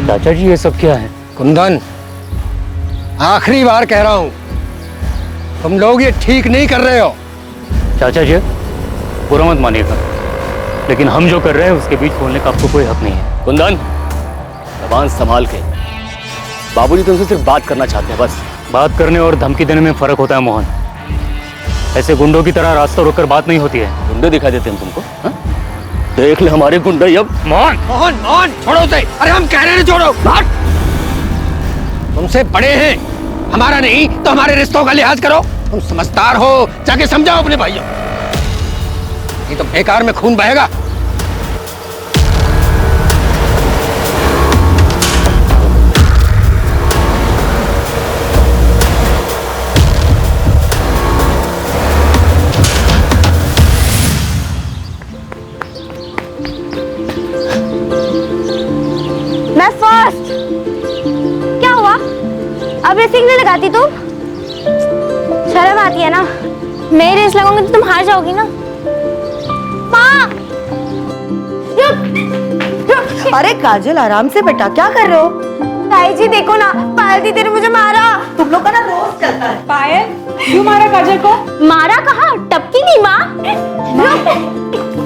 चाचा जी ये सब क्या है? कुंदन, आखिरी बार कह रहा हूं, तुम लोग ये ठीक नहीं कर रहे हो। चाचा जी बुरा मत मानिएगा, लेकिन हम जो कर रहे हैं उसके बीच बोलने का आपको कोई हक नहीं है। कुंदन, जबान संभाल के। बाबूजी तुमसे सिर्फ बात करना चाहते हैं बस। बात करने और धमकी देने में फर्क होता है मोहन। ऐसे गुंडों की तरह रास्ता रोककर बात नहीं होती है। गुंडे दिखाई देते हैं तुमको? हा? देख ले हमारे गुंडे अब। मोहन मोहन मोहन छोड़ो उसे। अरे हम कह रहे हैं छोड़ो। भाग। तुमसे बड़े हैं, हमारा नहीं तो हमारे रिश्तों का लिहाज करो। तुम समझदार हो, जाके समझाओ अपने भाइयों, नहीं तो बेकार में खून बहेगा। मैं फर्स्ट। क्या हुआ? अब रेसिंग नहीं लगाती तुम? शर्म आती है ना? मैं रेस लगाऊंगी तो तुम हार जाओगी ना। माँ! रुक! अरे काजल, आराम से बेटा, क्या कर रहे हो? ताई जी देखो ना, पायल दीदी ने मुझे मारा। तुम लोग का ना रोज चलता है। पायल, क्यों मारा काजल को? मारा कहाँ? टपकी नहीं माँ।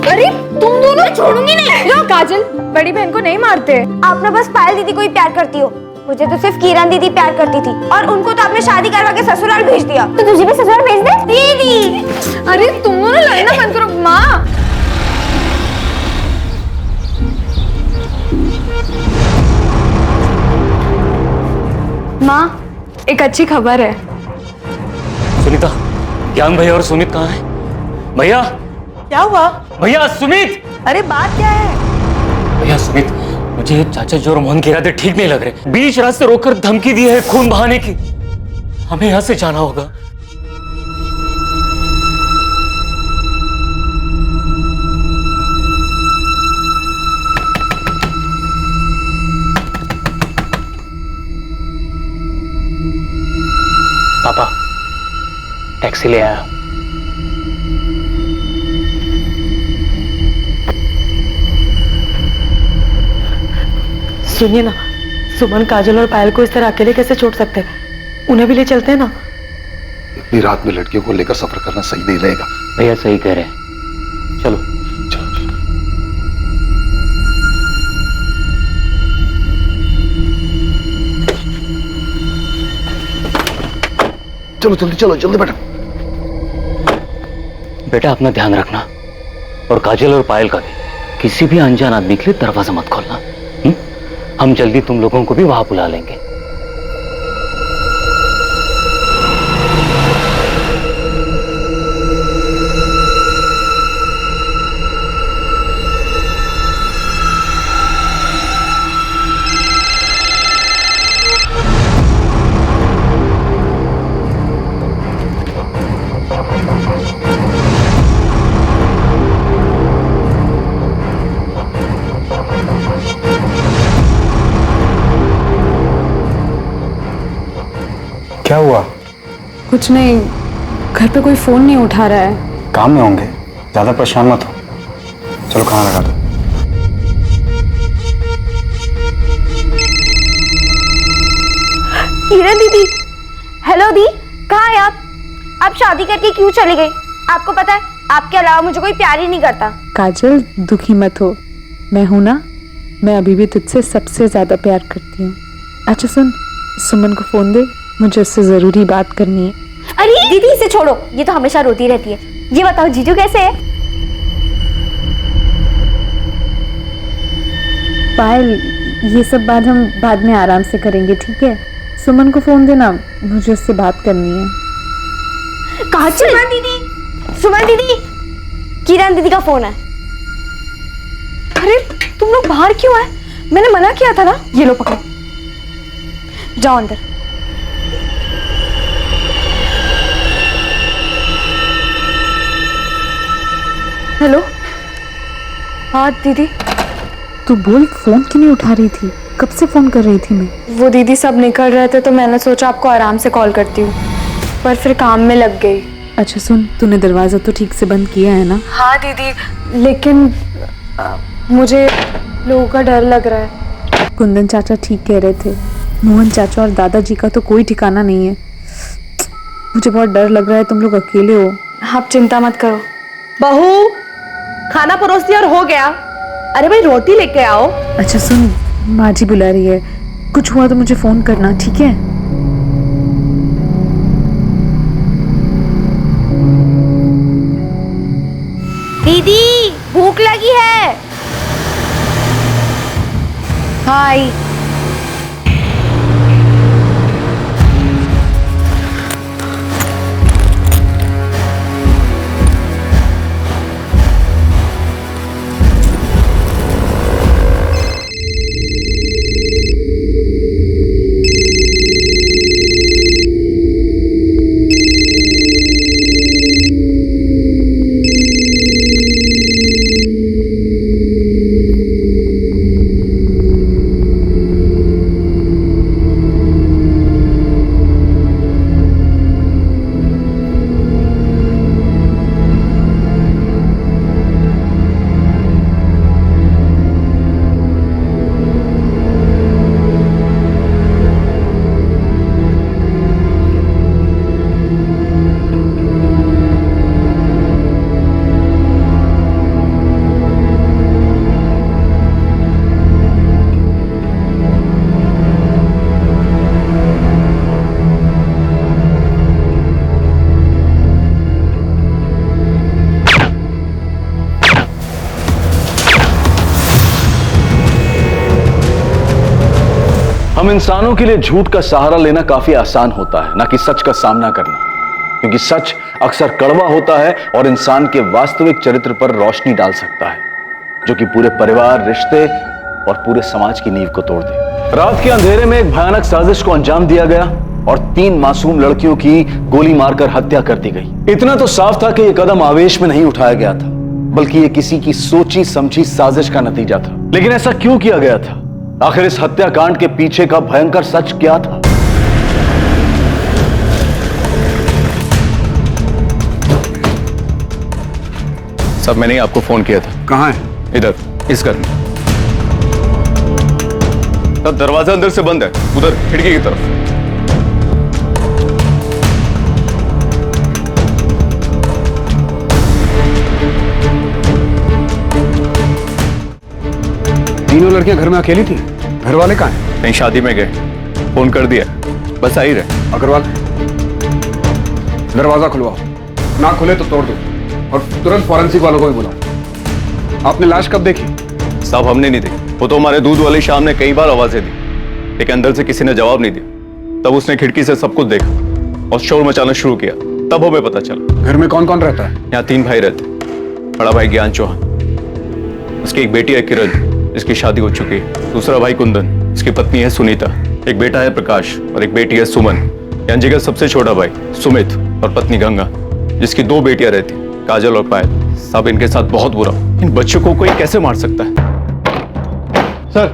अरे तुम दोनों छोड़ूंगी नहीं। रुक काजल, बड़ी बहन को नहीं मारते। आप ना बस पायल दीदी को ही प्यार करती हो। मुझे तो सिर्फ किरण दीदी प्यार करती थी, और उनको तो आपने शादी करवा के ससुराल भेज दिया। तो तुझे भी ससुराल भेज दे दीदी। अरे तुम दोनों लड़ना बंद करो। माँ, माँ, एक अच्छी खबर है। सुनीता, ज्ञान भैया और सुमित कहाँ हैं? भैया, क्या हुआ? भैया सुमित। अरे बात क्या है? भैया सुमित, मुझे चाचा जी और मोहन के इरादे ठीक नहीं लग रहे। बीच रास्ते रोककर धमकी दी है खून बहाने की। हमें यहाँ से जाना होगा। पापा, टैक्सी ले आया। सुनिए ना, सुमन, काजल और पायल को इस तरह अकेले कैसे छोड़ सकते हैं? उन्हें भी ले चलते हैं ना। इतनी रात में लड़कियों को लेकर सफर करना सही नहीं रहेगा। भैया सही कह रहे हैं, चलो। चलो जल्दी चलो, जल्दी बेटा। बेटा अपना ध्यान रखना, और काजल और पायल का भी। किसी भी अनजान आदमी के लिए दरवाजा मत खोलना। हम जल्दी तुम लोगों को भी वहां बुला लेंगे। क्या हुआ? कुछ नहीं, घर पे कोई फोन नहीं उठा रहा है। काम में होंगे, ज्यादा परेशान मत हो। चलो खाना लगा दो। किरण दीदी, हेलो दी, कहाँ है आप? आप शादी करके क्यों चली गई? आपको पता है, आपके अलावा मुझे कोई प्यार ही नहीं करता। काजल, दुखी मत हो, मैं हूं ना। मैं अभी भी तुझसे सबसे ज्यादा प्यार करती हूँ। अच्छा सुन, सुमन को फोन दे, मुझे उससे जरूरी बात करनी है। अरे दीदी इसे छोड़ो, ये तो हमेशा रोती रहती है। ये बताओ जीजू कैसे है? पायल, ये सब बात हम बाद में आराम से करेंगे, ठीक है? सुमन को फोन देना, मुझे उससे बात करनी है। कहाँ? सुमन दीदी, सुमन दीदी, किरण दीदी का फोन है। अरे तुम लोग बाहर क्यों आए? मैंने मना किया था ना। ये लो पकड़ो, जाओ अंदर। हेलो। हाँ दीदी। तू बोल, फोन क्यों नहीं उठा रही थी? कब से फोन कर रही थी मैं? वो दीदी सब निकल रहे थे तो मैंने सोचा आपको आराम से कॉल करती हूँ, पर फिर काम में लग गई। अच्छा सुन, तूने दरवाजा तो ठीक से बंद किया है ना? हाँ दीदी, लेकिन मुझे लोगों का डर लग रहा है। कुंदन चाचा ठीक कह रहे थे, मोहन चाचा और दादाजी का तो कोई ठिकाना नहीं है। मुझे बहुत डर लग रहा है, तुम लोग अकेले हो। आप चिंता मत करो। बहू, खाना परोस दिया और हो गया। अरे भाई रोटी लेके आओ। अच्छा सुन, माँ जी बुला रही है, कुछ हुआ तो मुझे फोन करना, ठीक है? दीदी भूख लगी है। हाय। हम इंसानों के लिए झूठ का सहारा लेना काफी आसान होता है, ना कि सच का सामना करना, क्योंकि सच अक्सर कड़वा होता है और इंसान के वास्तविक चरित्र पर रोशनी डाल सकता है, जो कि पूरे परिवार, रिश्ते और पूरे समाज की नींव को तोड़ दे। रात के अंधेरे में एक भयानक साजिश को अंजाम दिया गया और 3 मासूम लड़कियों की गोली मारकर हत्या कर दी गई। इतना तो साफ था कि यह कदम आवेश में नहीं उठाया गया था, बल्कि यह किसी की सोची समझी साजिश का नतीजा था। लेकिन ऐसा क्यों किया गया था? आखिर इस हत्याकांड के पीछे का भयंकर सच क्या था? सब मैंने ही आपको फोन किया था। कहाँ है? इधर, इस घर में। तब दरवाजा अंदर से बंद है, उधर खिड़की की तरफ। तीनों लड़कियां घर में अकेली थी? घर वाले कहाँ हैं? कहीं शादी में गए, फोन कर दिया, बस आ ही रहे। अग्रवाल, दरवाजा खुलवाओ, ना खुले तो तोड़ दो और तुरंत फॉरेंसिक वालों को भी बुलाओ। आपने लाश कब देखी? साहब हमने नहीं देखी, वो तो हमारे दूध वाली शाम ने कई बार आवाजें दी, लेकिन अंदर से किसी ने जवाब नहीं दिया। तब उसने खिड़की से सब कुछ देखा और शोर मचाना शुरू किया, तब हमें पता चला। घर में कौन कौन रहता है? यहाँ 3 भाई रहते, बड़ा भाई ज्ञान चौहान, उसकी एक बेटी है किरण जिसकी शादी हो चुकी है, दूसरा भाई कुंदन, इसकी पत्नी है सुनीता, एक बेटा है प्रकाश और एक बेटी है सुमन। यांजी का सबसे छोटा भाई सुमित और पत्नी गंगा, जिसकी 2 बेटियां रहती, काजल और पायल। सब इनके साथ बहुत बुरा। इन बच्चों को कोई कैसे मार सकता है? सर,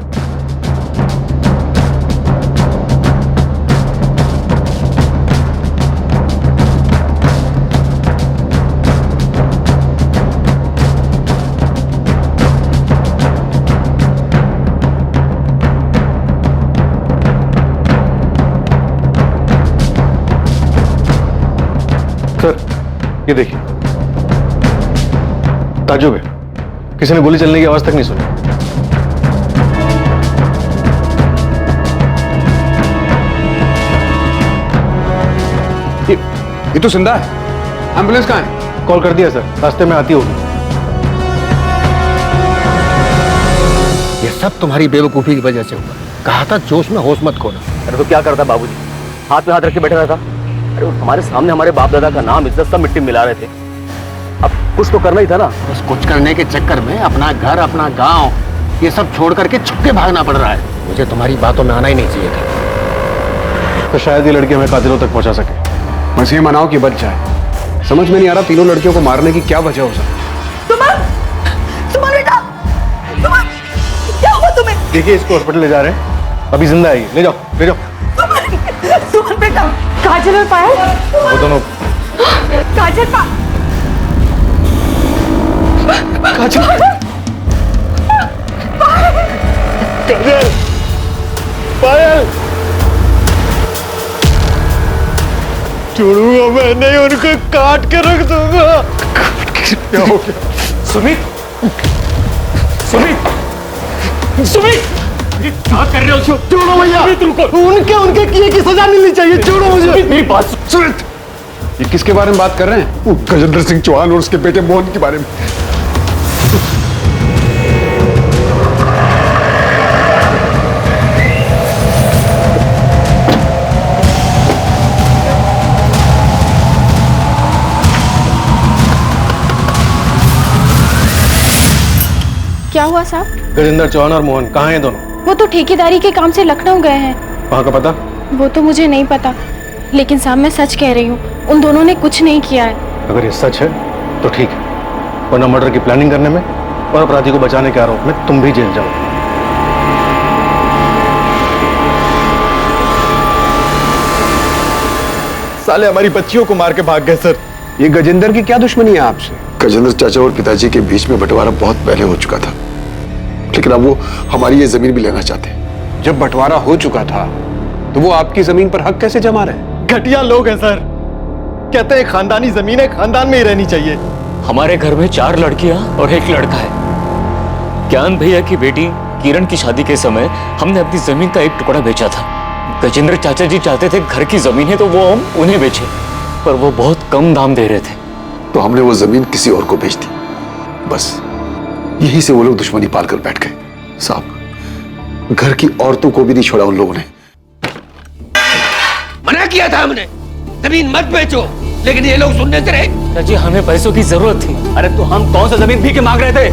ये देखिए, ताजुब है, किसी ने गोली चलने की आवाज तक नहीं सुनी। ये तो जिंदा है। एम्बुलेंस कहाँ है? कॉल कर दिया सर, रास्ते में आती होगी। ये सब तुम्हारी बेवकूफी की वजह से हुआ। कहा था जोश में होश मत खोना। अरे तो क्या करता बाबूजी, हाथ में हाथ रख के बैठा रहता? अरे हमारे सामने हमारे बाप दादा का नाम, इज्जत सब मिट्टी में मिला रहे थे। अब कुछ तो करना ही था ना। बस कुछ करने के चक्कर में अपना घर, अपना गांव, ये सब छोड़ करके छुपके भागना पड़ रहा है। मुझे तुम्हारी बातों में आना ही नहीं चाहिए था। तो शायद ये लड़की हमें कातिलों तक पहुंचा सके। बस ये मनाओ कि बच जाए। समझ में नहीं आ रहा तीनों लड़कियों को मारने की क्या वजह हो सकती। सुमन बेटा, सुमन, क्या हुआ तुम्हें? देखिए, इसको हॉस्पिटल ले जा रहे हैं, अभी जिंदा है ये। ले जाओ, ले जाओ। सुमन बेटा, काजल और पायल, वो दोनों। काजल काजल, तेरे छोड़ूंगा मैं नहीं, उनको काट के रख दूंगा। क्या हो गया? सुमित, सुमित, सुमित, क्या कर रहे हो? छोड़ो भैया, उनके किए की सजा मिलनी चाहिए। छोड़ो मुझे। मेरी बात सुमित, ये किसके बारे में बात कर रहे हैं? वो गजेंद्र सिंह चौहान और उसके बेटे मोहन के बारे में। क्या हुआ साहब? गजेंद्र चौहान और मोहन कहाँ हैं दोनों? वो तो ठेकेदारी के काम से लखनऊ गए हैं। वहाँ का पता? वो तो मुझे नहीं पता, लेकिन साहब मैं सच कह रही हूँ, उन दोनों ने कुछ नहीं किया है। अगर ये सच है तो ठीक है, वरना मर्डर की प्लानिंग करने में और अपराधी को बचाने के आरोप में तुम भी जेल जाओ। साले हमारी बच्चियों को मार के भाग गए सर। ये गजेंद्र की क्या दुश्मनी है आपसे? गजेंद्र चाचा और पिताजी के बीच में बंटवारा बहुत पहले हो चुका था, लेकिन अब वो हमारी ये जमीन भी लेना चाहते हैं। जब बंटवारा हो चुका था तो वो आपकी जमीन पर हक कैसे जमा रहे? घटिया लोग हैं सर, कहते हैं खानदानी जमीन है, खानदान में ही रहनी चाहिए। हमारे घर में 4 लड़कियां और 1 लड़का है। ज्ञान भैया की बेटी किरण की शादी के समय हमने अपनी जमीन का 1 टुकड़ा बेचा था। गजेंद्र चाचा जी चाहते थे घर की जमीन है तो वो हम उन्हें बेचे, पर वो बहुत कम दाम दे रहे थे, तो हमने वो जमीन किसी और को बेच दी। बस यही से वो लोग दुश्मनी पालकर बैठ गए। साहब, घर की औरतों को भी नहीं छोड़ा उन लोगों ने। मना किया था हमने, जमीन मत बेचो, लेकिन ये लोग सुनने से रहे। चाची हमें पैसों की जरूरत थी। अरे तो हम कौन सा जमीन भीख के मांग रहे थे?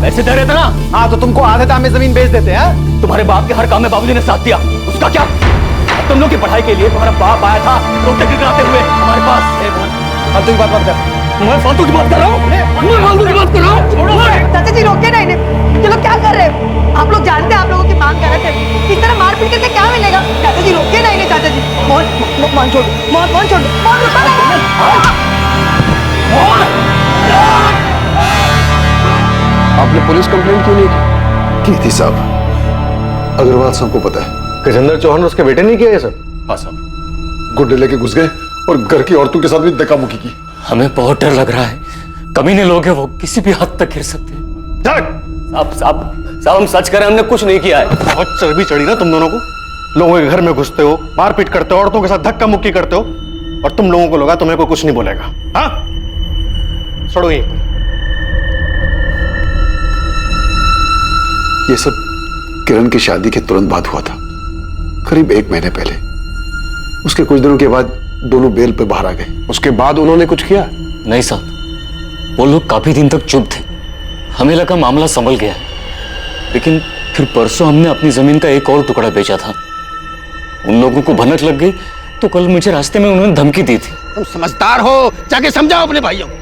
पैसे दे रहे थे ना। हाँ तो तुमको आधे दाम में जमीन बेच देते हैं। तुम्हारे बाप के हर काम में बाबूजी ने साथ दिया, उसका क्या? तुम लोग की पढ़ाई के लिए तुम्हारा बाप आया था रोटे गिराते हुए हमारे पास। फालतू की बात मत कर। मैं फालतू की बात कर रहा हूँ? मैं फालतू की बात कर रहा हूँ? चाचा जी रोके ना इन्हें, ये लोग क्या कर रहे हैं? आप लोग जानते हैं आप लोगों की मांग कर रहे थे, इस तरह मारपीट करके क्या मिलेगा? चाचा जी रोके ना इन्हें। चाचा जी मोहन छोड़, मोहन छोड़, मोहन रुको ना। आपने पुलिस कंप्लेंट क्यों नहीं की थी साहब, अग्रवाल सबको पता है। गजेंद्र चौहान और उसके बेटे नहीं किया ये सब? हाँ साहब, गुड्डे लेके घुस गए और घर की औरतों के साथ भी धक्का-मुक्की की। हमें बहुत डर लग रहा है, कमीने लोग हैं, वो किसी भी हद तक गिर सकते हैं। साहब हम सच करें, हमने कुछ नहीं किया है। बहुत चर्बी चढ़ी ना तुम दोनों को। लोगों के घर में घुसते हो, मारपीट करते हो, औरतों के साथ धक्का मुक्की करते हो, और तुम लोगों को लगा तुम्हें कोई कुछ नहीं बोलेगा। हाँ छोड़ो यहीं पर। ये सब किरण की शादी के तुरंत बाद हुआ था, करीब 1 महीने पहले। उसके कुछ दिनों के बाद दोनों बेल पे बाहर आ गए। उसके बाद उन्होंने कुछ किया? नहीं साहब, वो लोग काफी दिन तक चुप थे। हमें लगा मामला संभल गया है, लेकिन फिर परसों हमने अपनी जमीन का 1 और टुकड़ा बेचा था। उन लोगों को भनक लग गई तो कल मुझे रास्ते में उन्होंने धमकी दी थी। तुम समझदार हो, जाके समझाओ अपने भाइयों को,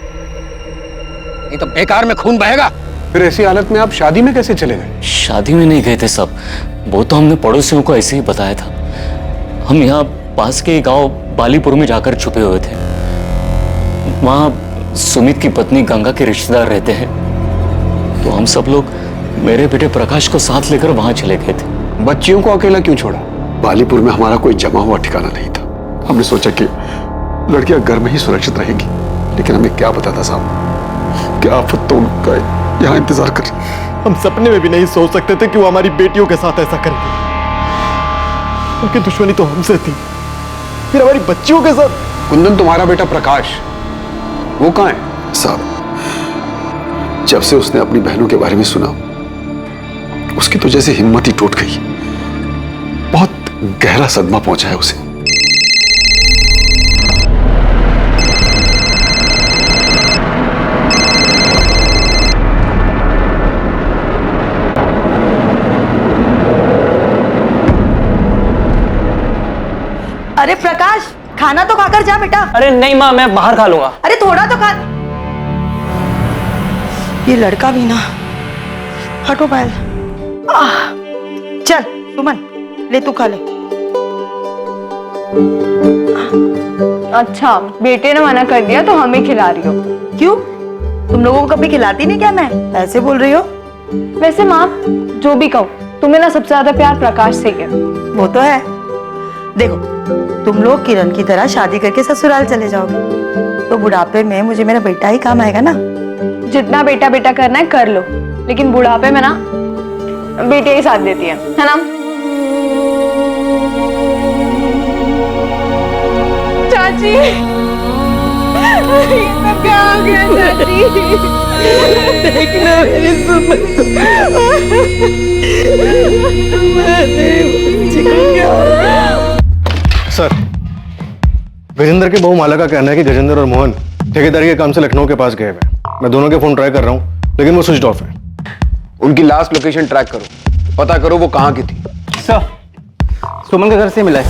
नहीं तो बेकार में खून बहेगा। फिर ऐसी हालत में आप शादी में कैसे चले गए? शादी में नहीं गए थे साहब, वो तो हमने पड़ोसियों को ऐसे ही बताया था। हम यहाँ पास के गांव बालीपुर में जाकर छुपे हुए थे। वहां सुमित की पत्नी गंगा के रिश्तेदार रहते हैं, तो हम सब लोग मेरे बेटे प्रकाश को साथ लेकर वहां चले गए थे। बच्चियों को अकेला क्यों छोड़ा? बालीपुर में हमारा कोई जमा हुआ ठिकाना नहीं था। हमने सोचा कि लड़कियां घर में ही सुरक्षित रहेंगी, लेकिन हमें क्या पता था साहब, क्या आफत तो उनका यहाँ इंतजार कर। हम सपने में भी नहीं सोच सकते थे कि वो हमारी बेटियों के साथ ऐसा करेंगे। उनकी दुश्मनी तो हमसे थी, फिर हमारी बच्चियों के साथ। कुंदन, तुम्हारा बेटा प्रकाश वो कहाँ है? साहब, जब से उसने अपनी बहनों के बारे में सुना, उसकी तो जैसे हिम्मत ही टूट गई। बहुत गहरा सदमा पहुंचा है उसे। अरे प्रकाश, खाना तो खाकर जा बेटा। अरे नहीं माँ, मैं बाहर खा लूंगा। अरे थोड़ा तो खा। ये लड़का भी ना। हटो पायल। चल सुमन, ले तू खा ले। अच्छा, बेटे ने मना कर दिया तो हमें खिला रही हो? क्यों, तुम लोगों को कभी खिलाती नहीं क्या? मैं ऐसे बोल रही हो? वैसे माँ जो भी कहो, तुम्हें ना सबसे ज्यादा प्यार प्रकाश से है। वो तो है, देखो, तुम लोग किरण की तरह शादी करके ससुराल चले जाओगे तो बुढ़ापे में मुझे मेरा बेटा ही काम आएगा ना। जितना बेटा बेटा करना है कर लो, लेकिन बुढ़ापे में ना बेटियां ही साथ देती है ना। चाची, ये सब क्या हो गया चाची? देखना मेरी सुमन को। क्या हो गया? सर, गजेंद्र के बहू माला का कहना है कि गजेंद्र और मोहन ठेकेदारी के काम से लखनऊ के पास गए हुए हैं। मैं दोनों के फोन ट्राई कर रहा हूँ लेकिन वो स्विच ऑफ है। उनकी लास्ट लोकेशन ट्रैक करो, पता करो वो कहाँ की थी। सर, सुमन के घर से मिला है।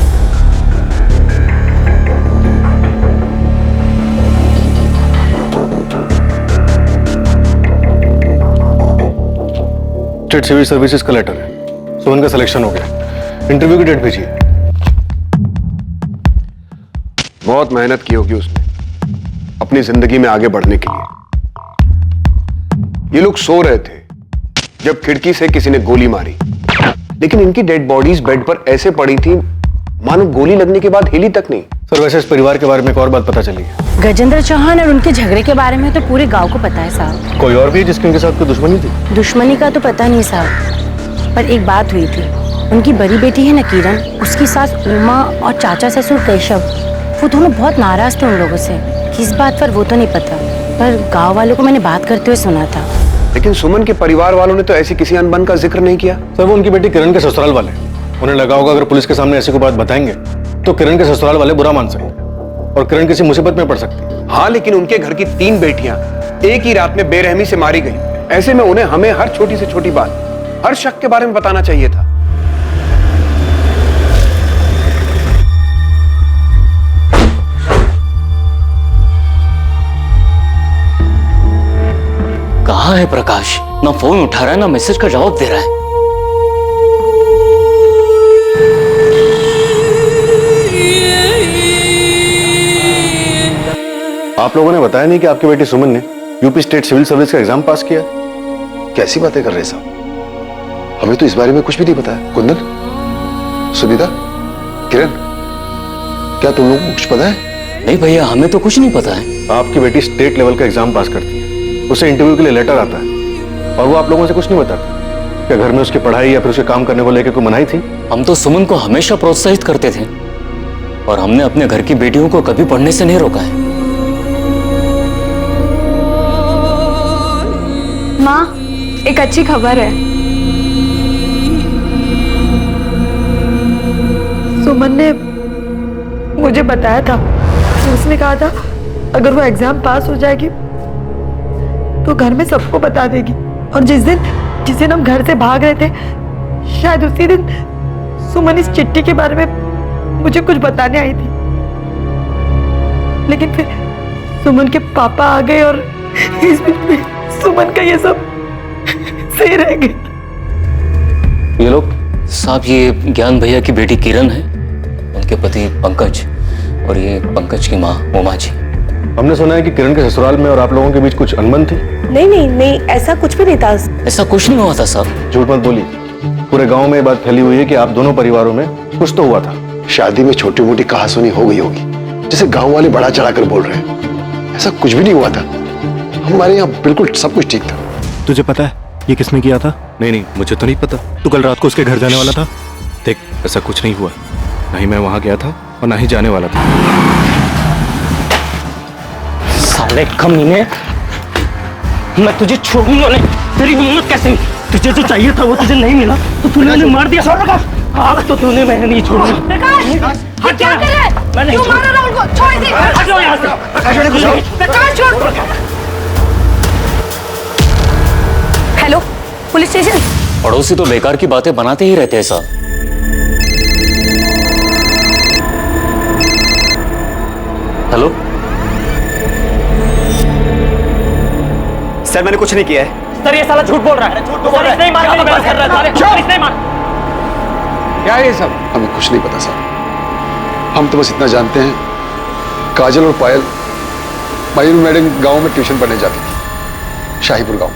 स्टेट सिविल सर्विसेज का लेटर है। सुमन का सिलेक्शन हो गया। इंटरव्यू की डेट भेजिए। बहुत मेहनत की होगी उसने अपनी जिंदगी में आगे बढ़ने के लिए। ये लोग सो रहे थे जब खिड़की से किसी ने गोली मारी, लेकिन इनकी डेड बॉडीज बेड पर ऐसे पड़ी थी मानो गोली लगने के बाद हिली तक नहीं। सर, वैसे इस परिवार के बारे में एक और बात पता चली है। गजेंद्र चौहान और उनके झगड़े के बारे में तो पूरे गांव को पता है साहब। कोई और भी है जिसकी उनके साथ कोई दुश्मनी थी? दुश्मनी का तो पता नहीं साहब, पर एक बात हुई थी। उनकी बड़ी बेटी है ना किरण, उसकी सास उमा और चाचा ससुर केशव, वो दोनों बहुत नाराज थे उन लोगों से। किस बात पर वो तो नहीं पता, पर गांव वालों को मैंने बात करते हुए सुना था। लेकिन सुमन के परिवार वालों ने तो ऐसी किसी अनबन का जिक्र नहीं किया। सर, वो उनकी बेटी किरण के ससुराल वाले, उन्हें लगा होगा अगर पुलिस के सामने ऐसी कोई बात बताएंगे तो किरण के ससुराल वाले बुरा मान सकते और किरण किसी मुसीबत में पड़ सकती। हाँ, लेकिन उनके घर की 3 बेटियां एक ही रात में बेरहमी से मारी गई। ऐसे में उन्हें हमें हर छोटी से छोटी बात, हर शक के बारे में बताना चाहिए था। कहाँ है प्रकाश? ना फोन उठा रहा है ना मैसेज का जवाब दे रहा है। आप लोगों ने बताया नहीं कि आपकी बेटी सुमन ने यूपी स्टेट सिविल सर्विस का एग्जाम पास किया? कैसी बातें कर रहे हैं साहब? हमें तो इस बारे में कुछ भी नहीं पता है। कुंदन, सुनीता, किरण, क्या तुम लोगों को कुछ पता है? नहीं भैया, हमें तो कुछ नहीं पता है। आपकी बेटी स्टेट लेवल का एग्जाम पास करती है, उसे इंटरव्यू के लिए लेटर आता है और वो आप लोगों से कुछ नहीं बताती। क्या घर में उसकी पढ़ाई या फिर उसके काम करने को लेकर कोई मनाही थी? हम तो सुमन को हमेशा प्रोत्साहित करते थे और हमने अपने घर की बेटियों को कभी पढ़ने से नहीं रोका है। माँ, एक अच्छी खबर है। सुमन ने मुझे बताया था, उसने कहा था अगर वो एग्जाम पास हो जाएगी तो घर में सबको बता देगी। और जिस दिन हम घर से भाग रहे थे, शायद उसी दिन सुमन इस चिट्ठी के बारे में मुझे कुछ बताने आई थी। लेकिन फिर सुमन के पापा आ गए और इस बीच में सुमन का ये सब सही रह गया। ये लोग? साहब, ये ज्ञान भैया की बेटी किरण है, उनके पति पंकज और ये पंकज की माँ उमा जी। हमने सुना है कि किरण के ससुराल में और आप लोगों के बीच कुछ अनबन थी। नहीं, ऐसा कुछ भी नहीं था। ऐसा कुछ नहीं हुआ था साहब। झूठ मत बोलिए, पूरे गांव में ये बात फैली हुई है कि आप दोनों परिवारों में कुछ तो हुआ था। शादी में छोटी मोटी कहासुनी हो गई होगी, जैसे गांव वाले बढ़ा चढ़ाकर बोल रहे हैं। ऐसा कुछ भी नहीं हुआ था। हमारे यहाँ बिल्कुल सब कुछ ठीक था। तुझे पता है ये किसने किया था? नहीं, मुझे तो नहीं पता। तू कल रात को उसके घर जाने वाला था। देख, ऐसा कुछ नहीं हुआ, ना ही मैं वहां गया था और ना ही जाने वाला था। साले कमीने, मैं तुझे छोड़ूंगा नहीं। तेरी हिम्मत कैसे हुई? तुझे जो चाहिए था वो तुझे नहीं मिला तो तूने उन्हें मार दिया। आग तो तूने, मैं नहीं छोड़ूंगा। प्रकाश, क्या कर रहा है? मैं नहीं क्यों मार रहा है उनको? छोड़ दे। हट जाओ यहाँ से। प्रकाश, छोड़। Hello, police station. पड़ोसी तो बेकार की बातें बनाते ही रहते हैं साहब। हेलो सर, मैंने कुछ नहीं किया है। सर, ये साला झूठ बोल रहा है। झूठ बोल रहा है। नहीं मार क्या है ये सब? हमें कुछ नहीं पता साहब। हम तो बस इतना जानते हैं, काजल और पायल मयूर मैडम गांव में ट्यूशन पढ़ने जाती थी, शाहीपुर गांव।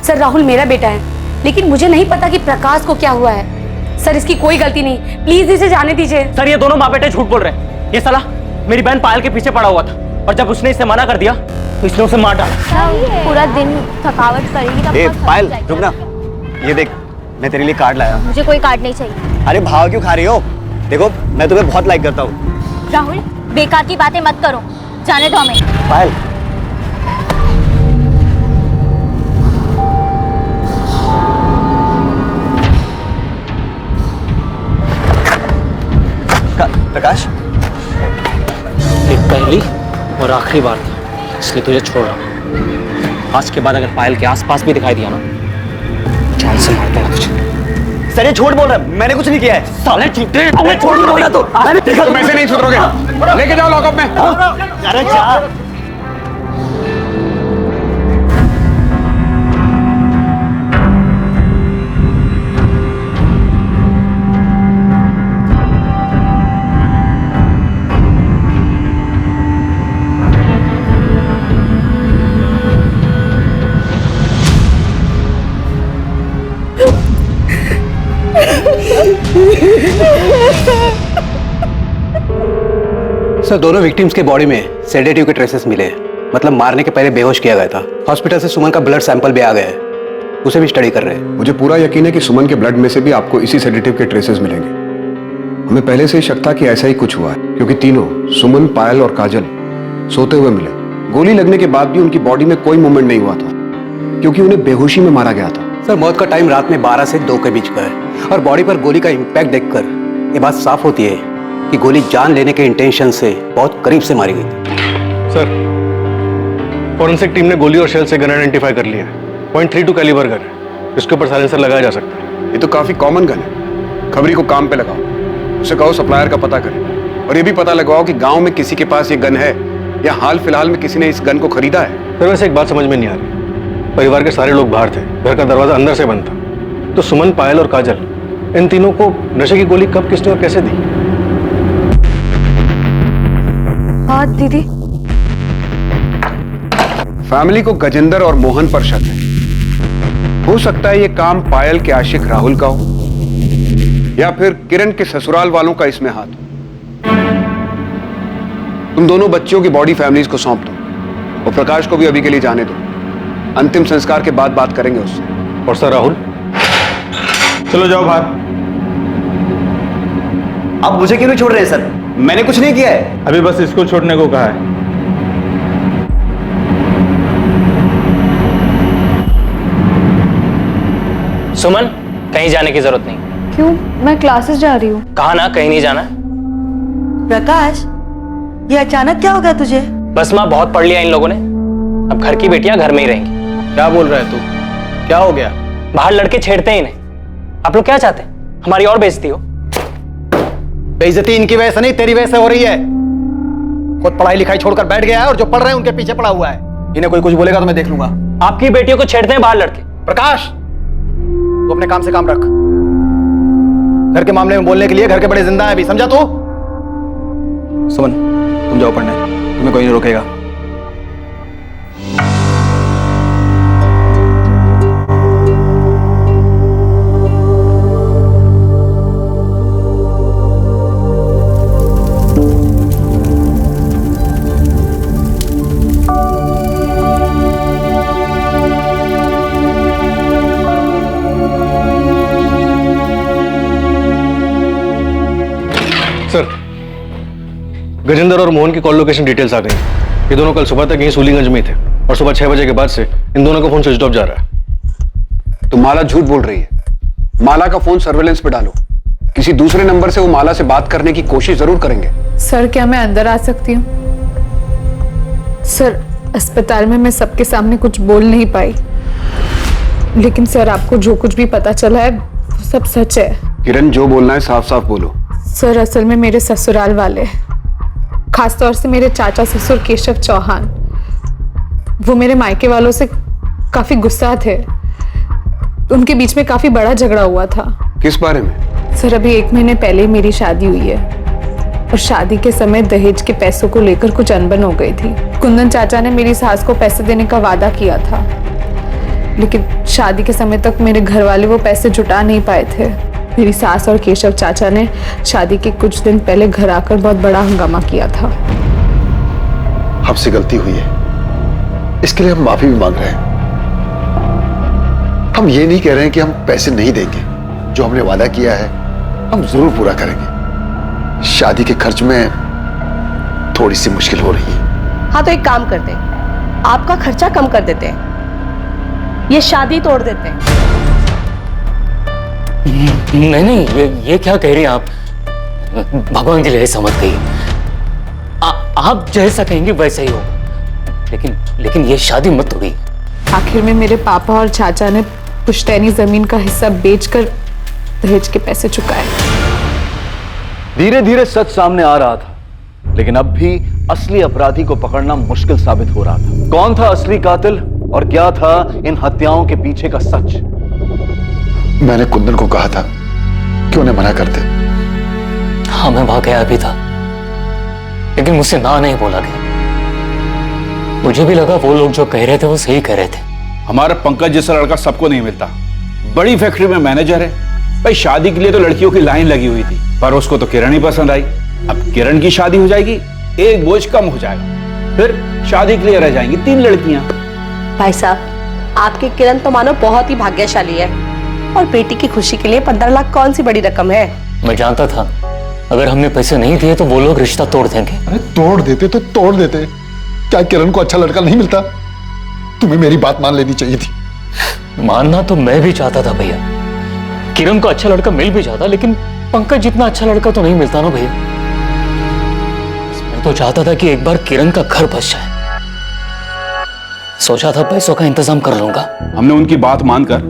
सर, राहुल मेरा बेटा है, लेकिन मुझे नहीं पता कि प्रकाश को क्या हुआ है। सर इसकी कोई गलती नहीं, प्लीज इसे जाने दीजिए। सर ये दोनों माँ बेटे झूठ बोल रहे हैं। ये साला मेरी बहन पायल के पीछे पड़ा हुआ था और जब उसने इसे मना कर दिया तो इसने उसे मार डाला। पूरा दिन थकावट करेगी तब ए तक पायल थक रुक ना, ये देख मैं तेरे लिए कार्ड लाया। मुझे कोई कार्ड नहीं चाहिए। अरे भाव क्यों खा रही हो? देखो मैं तुम्हें बहुत लाइक करता हूँ। राहुल बेकार की बातें मत करो, जाने दो हमें। पायल प्रकाश, ये पहली और आखिरी बार था, इसलिए तुझे छोड़ रहा हूं। आज के बाद अगर पायल के आसपास भी दिखाई दिया ना, जान से मार दूंगा तुझे। सर ये झूठ बोल रहा है, मैंने कुछ नहीं किया है। साले झूठे, अबे छोड़ दो ना तो। तुम ऐसे नहीं सुधरोगे, लेके जाओ लॉकअप में। अरे जा। सर दोनों विक्टिम्स के बॉडी में सेडेटिव के ट्रेसेस मिले हैं, मतलब मारने के पहले बेहोश किया गया था। हॉस्पिटल से सुमन का ब्लड सैंपल भी आ गया है, उसे भी स्टडी कर रहे हैं। मुझे पूरा यकीन है कि सुमन के ब्लड में से भी आपको इसी सेडेटिव के ट्रेसेस मिलेंगे। हमें पहले से ही शक था कि ऐसा ही कुछ हुआ है, क्योंकि तीनों सुमन, पायल और काजल सोते हुए मिले। गोली लगने के बाद भी उनकी बॉडी में कोई मूवमेंट नहीं हुआ था, क्योंकि उन्हें बेहोशी में मारा गया था। सर मौत का टाइम रात में 12 से 2 के बीच का है और बॉडी पर गोली का इम्पैक्ट देखकर ये बात साफ होती है कि गोली जान लेने के इंटेंशन से बहुत करीब से मारी गई थी। सर फॉरेंसिक टीम ने गोली और शेल से गन आइडेंटिफाई कर लिया है। .32 कैलिबर गन है, इसके ऊपर साइलेंसर लगाया जा सकता है। ये तो काफी कॉमन गन है। खबरी को काम पे लगाओ, उसे कहो सप्लायर का पता करे और ये भी पता लगाओ कि गांव में किसी के पास ये गन है या हाल फिलहाल में किसी ने इस गन को खरीदा है। सर वैसे एक बात समझ में नहीं आ रही, परिवार के सारे लोग बाहर थे, घर का दरवाजा अंदर से बंद था, तो सुमन, पायल और काजल इन तीनों को नशे की गोली कब, किसने और कैसे दी? हाँ दीदी। फैमिली को गजेंद्र और मोहन पर शक है। हो सकता है ये काम पायल के आशिक राहुल का हो या फिर किरण के ससुराल वालों का इसमें हाथ हो। तुम दोनों बच्चियों की बॉडी फैमिलीज को सौंप दो और प्रकाश को भी अभी के लिए जाने दो। अंतिम संस्कार के बाद बात करेंगे उससे। और सर राहुल, चलो जाओ बाहर। अब मुझे क्यों नहीं छोड़ रहे हैं सर? मैंने कुछ नहीं किया है। अभी बस इसको छोड़ने को कहा है। सुमन, कहीं जाने की जरूरत नहीं। क्यों? मैं क्लासेस जा रही हूँ। कहा ना कहीं नहीं जाना। प्रकाश, ये अचानक क्या हो गया तुझे? बस माँ, बहुत पढ़ लिया इन लोगों ने, अब घर की बेटियां घर में ही रहेंगी। क्या बोल रहा है तू? क्या हो गया? बाहर लड़के छेड़ते हैं इन्हें। आप लोग क्या चाहते हैं, हमारी और बेइज्जती हो? बेइज्जती इनकी वजह से नहीं, तेरी वजह से हो रही है। खुद पढ़ाई लिखाई छोड़कर बैठ गया है और जो पढ़ रहे हैं उनके पीछे पड़ा हुआ है। इन्हें कोई कुछ बोलेगा तो मैं देख लूंगा। आपकी बेटियों को छेड़ते हैं बाहर लड़के। प्रकाश, तू अपने काम से काम रख। घर के मामले में बोलने के लिए घर के बड़े जिंदा हैं अभी, समझा तू? सुमन, तुम जाओ पढ़ने, तुम्हें कोई नहीं रोकेगा। सर गजेंद्र और मोहन की कॉल लोकेशन डिटेल्स आ गई। ये दोनों कल सुबह तक यहीं सूलीगंज में थे और सुबह 6 बजे के बाद से इन दोनों का फोन स्विच ऑफ जा रहा है। तो माला झूठ बोल रही है। माला का फोन सर्वेलेंस पे डालो, किसी दूसरे नंबर से वो माला से बात करने की कोशिश जरूर करेंगे। सर क्या मैं अंदर आ सकती हूँ? सर अस्पताल में मैं सबके सामने कुछ बोल नहीं पाई, लेकिन सर आपको जो कुछ भी पता चला है वो सब सच है। किरण, जो बोलना है साफ साफ बोलो। सर असल में मेरे ससुराल वाले, खासतौर से मेरे चाचा ससुर केशव चौहान, वो मेरे मायके वालों से काफी गुस्सा थे। उनके बीच में काफी बड़ा झगड़ा हुआ था। किस बारे में? सर अभी 1 महीने पहले ही मेरी शादी हुई है और शादी के समय दहेज के पैसों को लेकर कुछ अनबन हो गई थी। कुंदन चाचा ने मेरी सास को पैसे देने का वादा किया था, लेकिन शादी के समय तक मेरे घर वाले वो पैसे जुटा नहीं पाए थे। मेरी सास और केशव चाचा ने शादी के कुछ दिन पहले घर आकर बहुत बड़ा हंगामा किया था। हमसे गलती हुई है, इसके लिए हम माफी भी मांग रहे हैं। हम ये नहीं कह रहे हैं कि हम पैसे नहीं देंगे, जो हमने वादा किया है हम जरूर पूरा करेंगे। शादी के खर्च में थोड़ी सी मुश्किल हो रही है। हाँ तो एक काम करते हैं, आपका खर्चा कम कर देते हैं, ये शादी तोड़ देते हैं। नहीं नहीं, ये क्या कह रही हैं आप? भगवान के लिए समझ गई। आप जैसा कहेंगे वैसा ही हो, लेकिन ये शादी मत तोड़िए। आखिर में मेरे पापा और चाचा ने पुश्तैनी जमीन का हिस्सा बेचकर दहेज के पैसे चुकाए। धीरे धीरे सच सामने आ रहा था, लेकिन अब भी असली अपराधी को पकड़ना मुश्किल साबित हो रहा था। कौन था असली कातिल और क्या था इन हत्याओं के पीछे का सच? मैंने कुंदन को कहा था कि उन्हें मना कर दे। हाँ, मैं वहां गया भी था, लेकिन मुझसे ना नहीं बोला गया। मुझे भी लगा वो लोग जो कह रहे थे वो सही कह रहे थे। हमारा पंकज जैसा लड़का सबको नहीं मिलता। बड़ी फैक्ट्री में मैनेजर है भाई। शादी के लिए तो लड़कियों की लाइन लगी हुई थी, पर उसको तो किरण ही पसंद आई। अब किरण की शादी हो जाएगी, एक बोझ कम हो जाएगा, फिर शादी के लिए रह जाएंगी 3 लड़कियां। भाई साहब, आपकी किरण तो मानो बहुत ही भाग्यशाली है, और बेटी की खुशी के लिए 15 लाख कौन सी बड़ी रकम है। मैं जानता था अगर हमने पैसे नहीं दिए तो वो लोग रिश्ता तोड़ देंगे। अरे तोड़ देते तो तोड़ देते, क्या किरण को अच्छा लड़का नहीं मिलता? तुम्हें मेरी बात मान लेनी चाहिए थी। मानना तो मैं भी चाहता था भैया, किरण को अच्छा लड़का मिल भी जाता, लेकिन पंकज जितना अच्छा लड़का तो नहीं मिलता ना भैया। मैं तो चाहता था कि एक बार किरण का घर बस जाए। सोचा था पैसों का इंतजाम कर लूंगा। हमने उनकी बात मानकर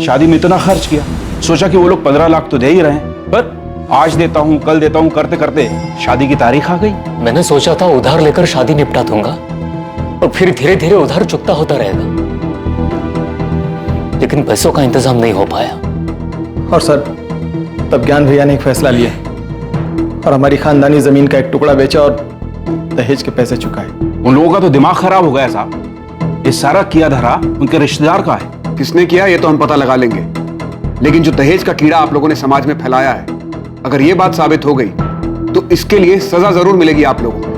शादी में इतना खर्च किया, सोचा कि वो लोग 15 लाख तो दे ही रहे हैं, पर आज देता हूं कल देता हूं करते करते शादी की तारीख आ गई। मैंने सोचा था उधार लेकर शादी निपटा दूंगा और फिर धीरे धीरे उधार चुकता होता रहेगा, लेकिन पैसों का इंतजाम नहीं हो पाया। और सर, तब ज्ञान भैया ने एक फैसला लिया और हमारी खानदानी जमीन का एक टुकड़ा बेचा और दहेज के पैसे चुकाए। उन लोगों का तो दिमाग खराब हो गया साहब। ये सारा किया धरा उनके रिश्तेदार का है। किसने किया ये तो हम पता लगा लेंगे, लेकिन जो दहेज का कीड़ा आप लोगों ने समाज में फैलाया है, अगर ये बात साबित हो गई तो इसके लिए सजा जरूर मिलेगी आप लोगों को।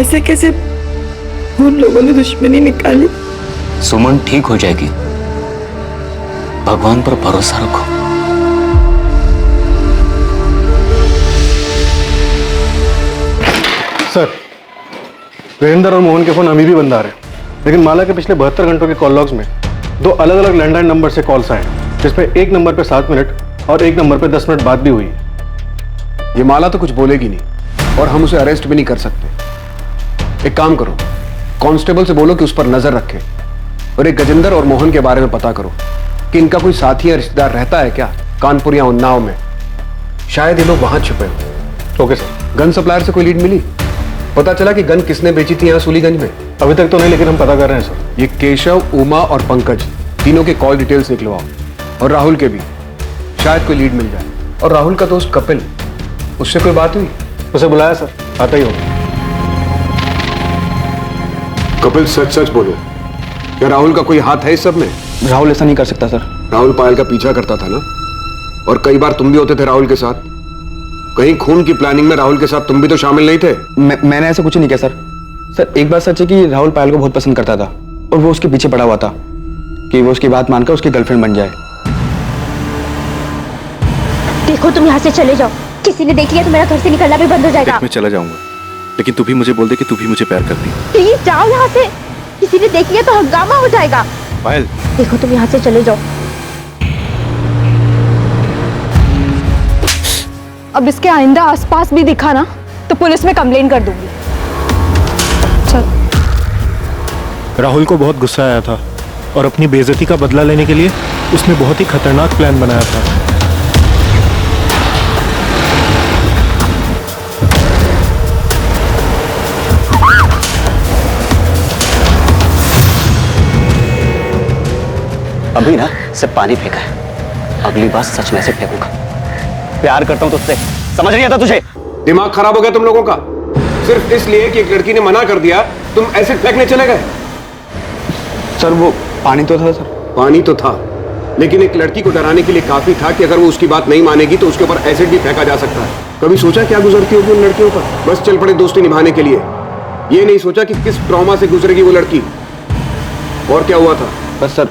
ऐसे कैसे उन लोगों ने दुश्मनी निकाली? सुमन ठीक हो जाएगी, भगवान पर भरोसा रखो। सर, वीरेंद्र और मोहन के फोन अभी भी बंद आ रहे हैं, लेकिन माला के पिछले 72 घंटों के कॉल लॉग्स में 2 अलग अलग लैंडलाइन नंबर से कॉल्स आए, जिसमें एक नंबर पे 7 मिनट और एक नंबर पे 10 मिनट बात भी हुई है। ये माला तो कुछ बोलेगी नहीं और हम उसे अरेस्ट भी नहीं कर सकते। एक काम करो, कांस्टेबल से बोलो कि उस पर नजर रखे और एक गजेंद्र और मोहन के बारे में पता करो कि इनका कोई साथी या रिश्तेदार रहता है क्या कानपुर या उन्नाव में। शायद ये लोग वहां छुपे हो। Okay sir. गन सप्लायर से कोई लीड मिली? पता चला कि गन किसने बेची थी यहाँ सूलीगंज में? अभी तक तो नहीं, लेकिन हम पता कर रहे हैं सर। ये केशव, उमा और पंकज तीनों के कॉल डिटेल्स निकलवाओ, और राहुल के भी, शायद कोई लीड मिल जाए। और राहुल का दोस्त कपिल, उससे कोई बात हुई? उसे बुलाया सर, आता ही होगा। कपिल सच सच बोलो, क्या राहुल का कोई हाथ है इस सब में? राहुल ऐसा नहीं कर सकता सर। राहुल पायल का पीछा करता था ना, और कई बार तुम भी होते थे राहुल के साथ। कहीं खून की प्लानिंग में राहुल के साथ तुम भी तो शामिल नहीं थे? मैंने ऐसा कुछ नहीं किया सर। सर, एक बात सच है कि राहुल पायल को बहुत पसंद करता था और वो उसके पीछे पड़ा हुआ था कि वो उसकी बात मानकर उसकी गर्लफ्रेंड बन जाए। देखो, तुम यहाँ से चले जाओ, किसी ने देख लिया तो मेरा घर से निकलना भी बंद हो जाएगा। मैं चला जाऊंगा, लेकिन तू भी मुझे बोल दे कि तू भी मुझे प्यार करती है। प्लीज जाओ यहाँ से। किसी ने देख लिया तो हंगामा हो जाएगा। पायल, देखो तुम यहाँ से चले जाओ। अब इसके आइंदा आसपास भी दिखा ना तो पुलिस में कंप्लेन कर दूंगी। चल। राहुल को बहुत गुस्सा आया था और अपनी बेइज्जती का बदला लेने के लिए उसने बहुत ही खतरनाक प्लान बनाया था। अभी ना सिर्फ पानी फेंका है, अगली बार सच में से फेंकूंगा। प्यार करता हूं तुझसे, समझ नहीं आता तुझे? दिमाग खराब हो गया तुम लोगों का? सिर्फ इसलिए कि एक लड़की ने मना कर दिया तुम एसिड फेंकने चले गए? सर वो पानी तो था सर। पानी तो था, लेकिन एक लड़की को डराने के लिए काफी था कि अगर वो उसकी बात नहीं मानेगी तो उसके ऊपर एसिड भी फेंका जा सकता है। कभी सोचा क्या गुजरती होगी उन लड़कियों पर? बस चल पड़े दोस्ती निभाने के लिए। ये नहीं सोचा कि किस ट्रॉमा से गुजरेगी वो लड़की। और क्या हुआ था? बस सर,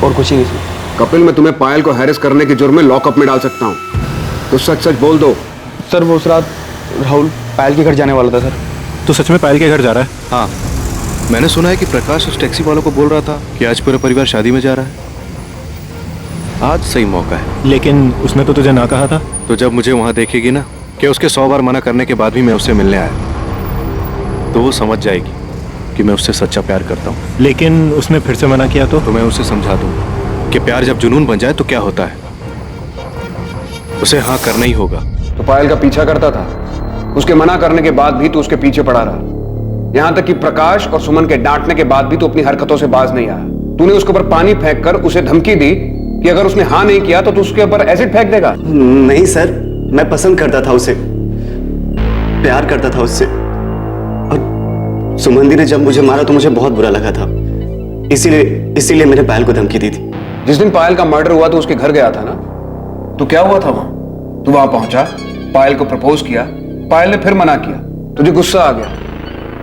और कुछ ही नहीं सर। कपिल, मैं तुम्हें पायल को हैरेस करने के जुर्म में लॉकअप में डाल सकता हूँ, तो सच सच बोल दो। सर वो उस रात राहुल पायल के घर जाने वाला था सर। तो सच में पायल के घर जा रहा है? हाँ, मैंने सुना है कि प्रकाश उस टैक्सी वालों को बोल रहा था कि आज पूरा परिवार शादी में जा रहा है। आज सही मौका है। लेकिन उसने तो तुझे ना कहा था। तो जब मुझे वहां देखेगी ना कि उसके 100 बार मना करने के बाद भी मैं उससे मिलने आया, तो वो समझ जाएगी कि मैं उससे सच्चा प्यार करता हूँ। लेकिन उसने फिर से मना किया तो मैं उसे समझा दूंगा कि प्यार जब जुनून बन जाए तो क्या होता है, उसे हाँ करना ही होगा। तो पायल का पीछा करता था, उसके मना करने के बाद भी तो उसके पीछे पड़ा रहा। यहां तक कि प्रकाश और सुमन के डांटने के बाद भी तो अपनी हरकतों से बाज नहीं आया। तूने उसके ऊपर पानी फेंक कर उसे धमकी दी कि अगर उसने हाँ नहीं किया तो तू उसके ऊपर एसिड फेंक देगा। नहीं सर, मैं पसंद करता था उसे, प्यार करता था उससे, और सुमन दी ने जब मुझे मारा तो मुझे बहुत बुरा लगा था, इसीलिए मैंने पायल को धमकी दी थी। जिस दिन पायल का मर्डर हुआ तो उसके घर गया था ना, तो क्या हुआ था वहां? तू वहां पहुंचा, पायल को प्रपोज किया, पायल ने फिर मना किया, तुझे गुस्सा आ गया।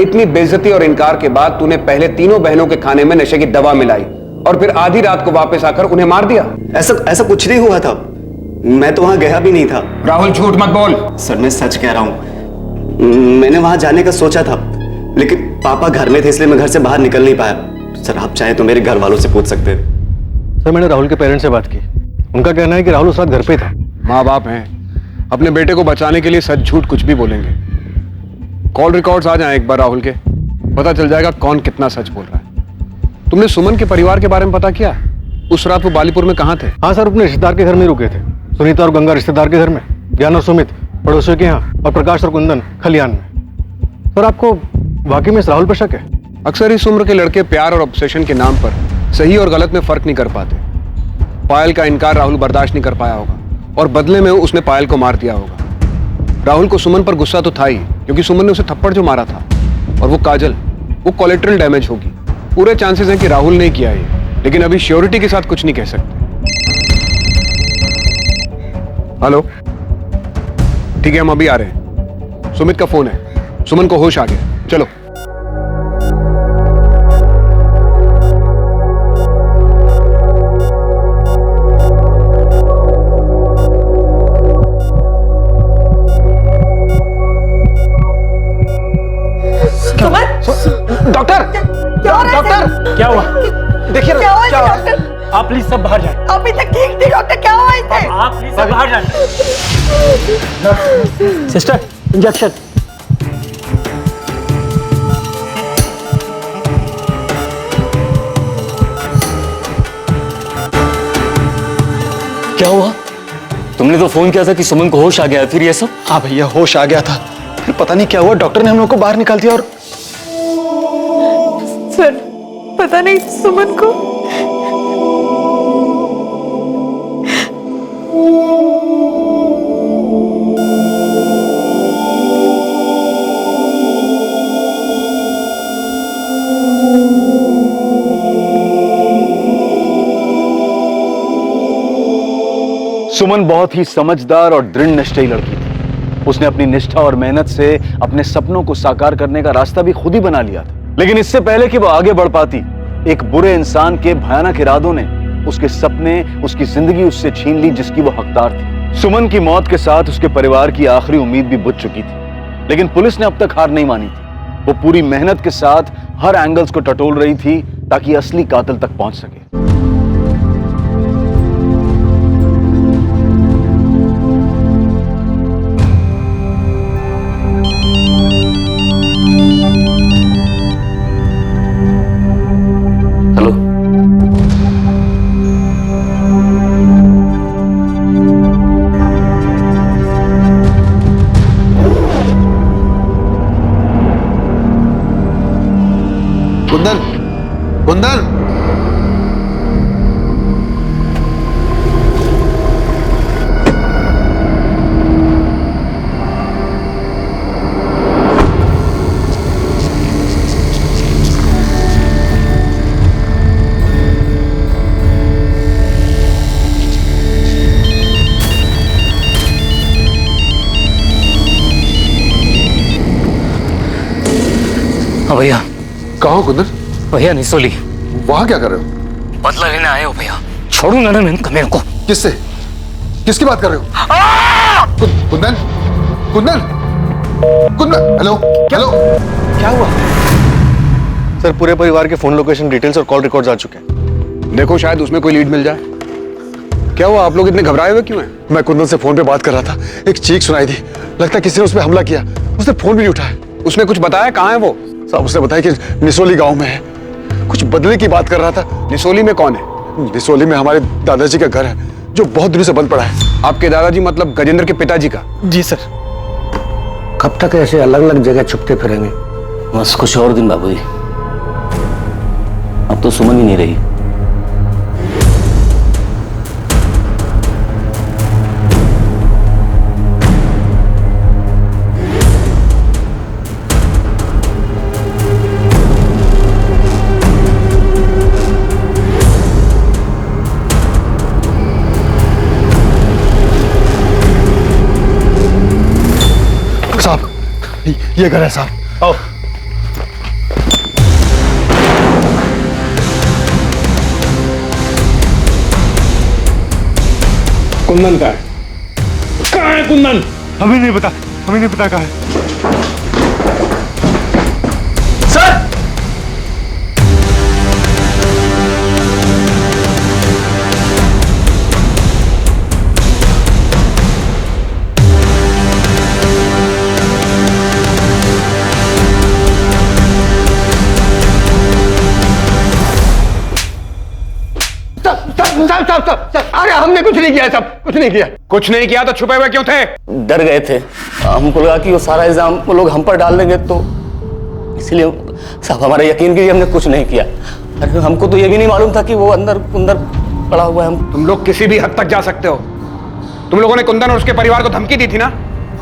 इतनी बेइज्जती और इनकार के बाद तूने पहले तीनों बहनों के खाने में नशे की दवा मिलाई और फिर आधी रात को वापस आकर उन्हें मार दिया। ऐसा कुछ नहीं हुआ था, मैं तो वहां गया भी नहीं था। राहुल झूठ मत बोल। सर मैं सच कह रहा हूं, मैंने वहां जाने का सोचा था, लेकिन पापा घर में थे इसलिए मैं घर से बाहर निकल नहीं पाया। सर आप चाहे तो मेरे घर वालों से पूछ सकते हैं। सर मैंने राहुल के पेरेंट्स से बात की, उनका कहना है कि राहुल उस रात घर पे था। माँ बाप हैं, अपने बेटे को बचाने के लिए सच झूठ कुछ भी बोलेंगे। कॉल रिकॉर्ड्स आ जाएं एक बार राहुल के, पता चल जाएगा कौन कितना सच बोल रहा है। तुमने सुमन के परिवार के बारे में पता किया? उस रात वो बालीपुर में कहाँ थे? हाँ सर, अपने रिश्तेदार के घर में रुके थे। सुनीता और गंगा रिश्तेदार के घर में, ज्ञान और सुमित पड़ोसियों के यहाँ, और प्रकाश और कुंदन खलियान में। सर आपको वाकई में इस राहुल पर शक है? अक्सर इस उम्र के लड़के प्यार और ऑब्सेशन के नाम पर सही और गलत में फर्क नहीं कर पाते। पायल का इनकार राहुल बर्दाश्त नहीं कर पाया होगा और बदले में उसने पायल को मार दिया होगा। राहुल को सुमन पर गुस्सा तो था ही, क्योंकि सुमन ने उसे थप्पड़ जो मारा था, और वो काजल, वो कोलेटरल डैमेज होगी। पूरे चांसेस हैं कि राहुल ने किया है, लेकिन अभी श्योरिटी के साथ कुछ नहीं कह सकते। हेलो, ठीक है हम अभी आ रहे हैं। सुमित का फोन है, सुमन को होश आ गया, चलो। डॉक्टर, डॉक्टर क्या हुआ? देखिए क्या हुआ डॉक्टर? आप प्लीज सब बाहर जाएं। अभी तक ठीक थी डॉक्टर, क्या हुआ इसे? आप प्लीज सब बाहर जाएं। Sister, injection. क्या हुआ? तुमने तो फोन किया था कि सुमन को होश आ गया, फिर ये सब? हाँ भैया, होश आ गया था, फिर पता नहीं क्या हुआ, डॉक्टर ने हम लोग को बाहर निकाल दिया। और सर पता नहीं सुमन को सुमन बहुत ही समझदार और दृढ़ निश्चयी लड़की थी। उसने अपनी निष्ठा और मेहनत से अपने सपनों को साकार करने का रास्ता भी खुद ही बना लिया था। लेकिन इससे पहले कि वो आगे बढ़ पाती, एक बुरे इंसान के भयानक इरादों ने उसके सपने, उसकी जिंदगी उससे छीन ली जिसकी वो हकदार थी। सुमन की मौत के साथ उसके परिवार की आखिरी उम्मीद भी बुझ चुकी थी, लेकिन पुलिस ने अब तक हार नहीं मानी थी। वो पूरी मेहनत के साथ हर एंगल्स को टटोल रही थी ताकि असली कातिल तक पहुंच सके। हेलो, कुंदन, कुंदन, हाँ भैया। कहाँ हो कुंदन? भैया निसोली। वहां क्या कर रहे हो? बदला लेने आए हो भैया। छोड़ूंगा ना मैं इन कमीनों को। किससे? किसकी बात कर रहे हो? कुंदन, कुंदन, कुंदन, हेलो, हेलो, क्या हुआ? सर पूरे परिवार के फोन लोकेशन डिटेल्स और कॉल रिकॉर्ड्स आ चुके हैं। देखो शायद उसमें कोई लीड मिल जाए। क्या हुआ, आप लोग इतने घबराए हुए क्यों हैं? मैं कुंदन से फोन पे बात कर रहा था, एक चीख सुनाई दी। लगता है किसी ने उस पर हमला किया। उसने फोन भी नहीं उठाया। उसने कुछ बताया? कहाँ है वो? साहब उसने बताया कि निसोली गांव में है। कुछ बदले की बात कर रहा था। निसोली में कौन है? निसोली में हमारे दादाजी का घर है जो बहुत दिनों से बंद पड़ा है। आपके दादाजी मतलब गजेंद्र के पिताजी का? जी सर। कब तक ऐसे अलग अलग जगह छुपते फिरेंगे? बस कुछ और दिन बाबूजी। अब तो सुमन ही नहीं रही। साहब, ये घर है साहब। आओ। कुंदन का है? कहाँ है कुंदन? हमें नहीं पता, हमें नहीं पता कहाँ है। सर! अरे हमने कुछ नहीं किया, सब कुछ नहीं किया। कुछ नहीं किया तो छुपे हुए क्यों थे? डर गए थे। हमको लगा कि वो सारा इल्जाम वो लोग हम पर डाल देंगे, तो इसलिए साहब हमारा यकीन कीजिए हमने कुछ नहीं किया। अरे हमको तो ये भी नहीं मालूम था कि वो अंदर पड़ा हुआ है। हम तुम लोग किसी भी हद तक जा सकते हो। तुम लोगों ने कुंदन और उसके परिवार को धमकी दी थी ना,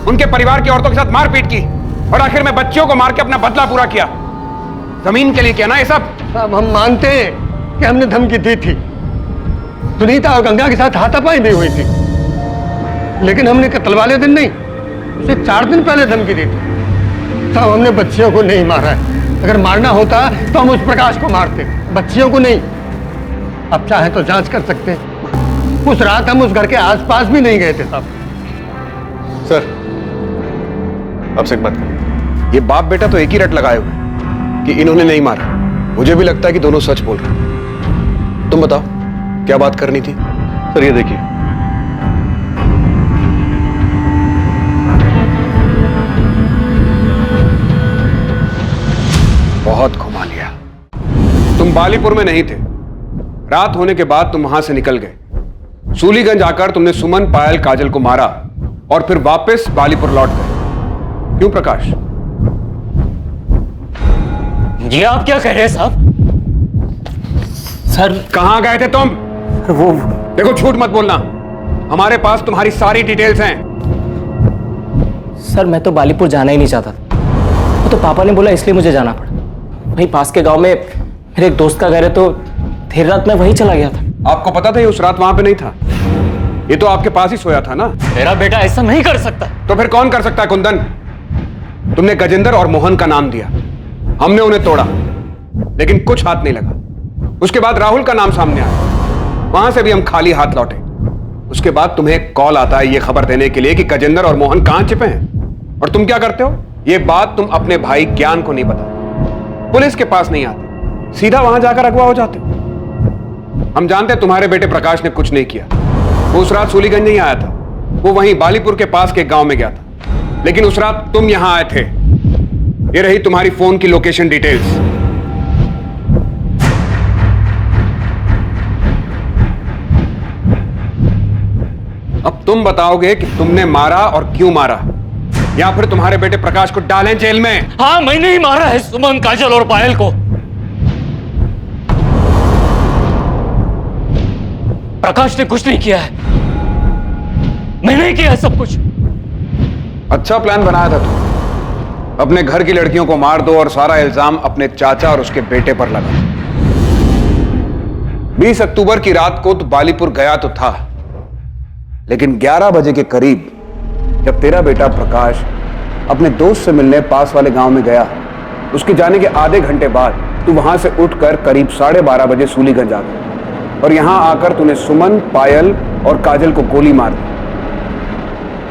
उनके परिवार की औरतों के साथ मारपीट की और आखिर में बच्चियों को मार के अपना बदला पूरा किया। जमीन के लिए किया ना ये सब? साहब हम मानते हैं कि हमने धमकी दी थी। सुनीता और गंगा के साथ हाथापाई भी हुई थी, लेकिन हमने कत्ल वाले दिन नहीं, उसे 4 दिन पहले धमकी दी थी। साहब हमने बच्चियों को नहीं मारा है। अगर मारना होता तो हम उस प्रकाश को मारते, बच्चियों को नहीं। अब चाहे तो जांच कर सकते हैं। उस रात हम उस घर के आसपास भी नहीं गए थे साहब। सर आपसे एक बात करें। ये बाप बेटा तो एक ही रट लगाए हुए कि इन्होंने नहीं मारा। मुझे भी लगता है कि दोनों सच बोल रहे हैं। तुम बताओ क्या बात करनी थी? सर ये देखिए, बहुत घुमा लिया। तुम बालीपुर में नहीं थे। रात होने के बाद तुम वहां से निकल गए। सूलीगंज आकर तुमने सुमन, पायल, काजल को मारा और फिर वापस बालीपुर लौट गए। क्यों प्रकाश? जी आप क्या कह रहे हैं साहब? सर कहां गए थे तुम? वो देखो झूठ मत बोलना, हमारे पास तुम्हारी सारी डिटेल्स हैं। सर मैं तो बालीपुर जाना ही नहीं चाहता था, वो तो पापा ने बोला इसलिए मुझे जाना पड़ा। वहीं पास के गांव में मेरे एक दोस्त का घर है, तो देर रात मैं वहीं चला गया था। आपको पता था ये उस रात वहां पे नहीं था? ये तो आपके पास ही सोया था ना? मेरा बेटा ऐसा नहीं कर सकता। तो फिर कौन कर सकता है कुंदन? तुमने गजेंद्र और मोहन का नाम दिया, हमने उन्हें तोड़ा, लेकिन कुछ हाथ नहीं लगा। उसके बाद राहुल का नाम सामने आया, वहां से भी हम खाली हाथ लौटे। उसके बाद तुम्हें एक कॉल आता है ये खबर देने के लिए कि गजेंद्र और मोहन कहां छिपे हैं, और तुम क्या करते हो? ये बात तुम अपने भाई ज्ञान को नहीं बताते। पुलिस के पास नहीं आते, सीधा वहां जाकर अगवा हो जाते। हम जानते तुम्हारे बेटे प्रकाश ने कुछ नहीं किया। वो उस रात सूलीगंज नहीं आया था, वो वहीं बालीपुर के पास के एक गांव में गया था। लेकिन उस रात तुम यहां आए थे। ये रही तुम्हारी फोन की लोकेशन डिटेल्स। अब तुम बताओगे कि तुमने मारा और क्यों मारा, या फिर तुम्हारे बेटे प्रकाश को डालें जेल में। हाँ, मैंने ही मारा है सुमन, काजल और पायल को। प्रकाश ने कुछ नहीं किया है, मैंने ही किया है सब कुछ। अच्छा प्लान बनाया था तुम, अपने घर की लड़कियों को मार दो और सारा इल्जाम अपने चाचा और उसके बेटे पर लगा। 20 अक्टूबर की रात को तो बालीपुर गया तो था, लेकिन 11 बजे के करीब जब तेरा बेटा प्रकाश अपने दोस्त से मिलने पास वाले गांव में गया, उसके जाने के आधे घंटे बाद तू वहां से उठकर करीब 12:30 बजे सूलीगंज आ गया और यहां आकर तूने सुमन, पायल और काजल को गोली मार दी।